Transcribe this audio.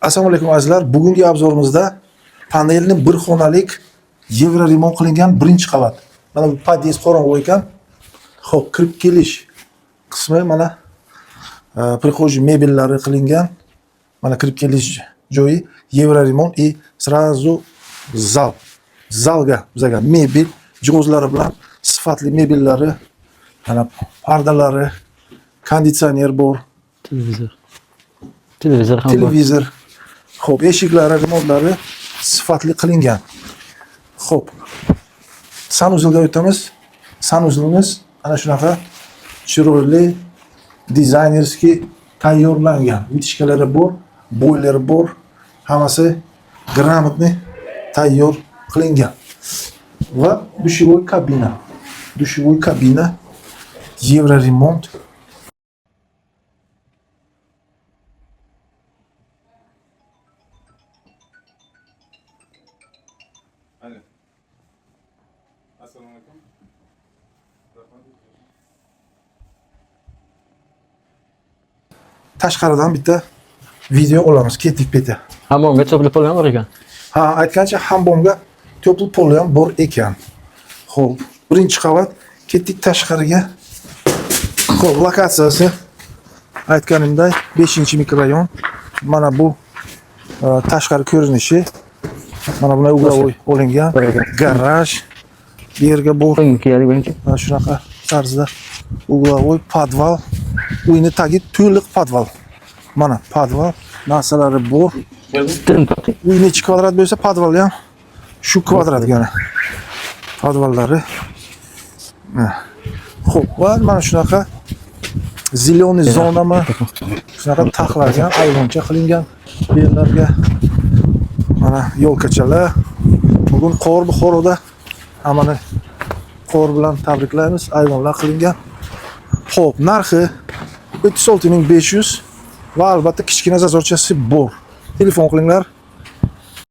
Assalomu alaykum azizlar. Bugungi obzorimizda panelni bir xonalik yevro remont qilingan birinchi qavat. Mana bu pod'ezd qorong'u ekan. Xo'p, kirib kelish qismi mana prixожий mebellari qilingan. Mana kirib kelish joyi yevro remont и сразу zal. Zalga bizga mebel jihozlari bilan sifatli mebellari, mana pardalari, konditsioner bor, televizor ham bor. televizor. Xo'p, eshiklari, remontlari sifatli qilingan. Xo'p. Sanuzilga o'tamiz. Sanuzilimiz ana shunaqa chiroyli dizaynerskiy tayyorlangan. Vitishkalari bor, boyleri bor. Hammasi gрамотный tayyor qilingan. Va dushevoy kabina. Dushevoy kabina yevro remont. Assalomu alaykum. Tashqaridan bitta video olamiz. Ketdik beta. Hammomga to'plab olgan bor ekan. Ha, aytgancha hammomga to'pli poli ham bor ekan. Xo'p, birinchi qavat, ketdik tashqariga. Xo'p, lokatsiyasi aytganimdek 5-mikrorayon. Mana bu tashqari ko'rinishi. Mana bunday uglovoy olingan. Garaj. Bu yerga bor. Kerak birinchi. Mana shunaqa tarzda uglovoy podval. Uyni tagi to'liq podval. Mana podval narsalari bor. Uy necha kvadrat bo'lsa, podval ham shu kvadrat yana. Podvallari. Xo'p, va mana shunaqa ziloniy zonami, shunaqa taxlangan, ayvoncha qilingan bu yerlarga. Mana yo'lkachalar. Bugun qor Buxoroda hammani qor bilan tabriklaymiz. Ayvonlar qilingan. Xo'p, narxi 36.500 va albatta kichkina zazorchasi bor. Telefon qilinglar.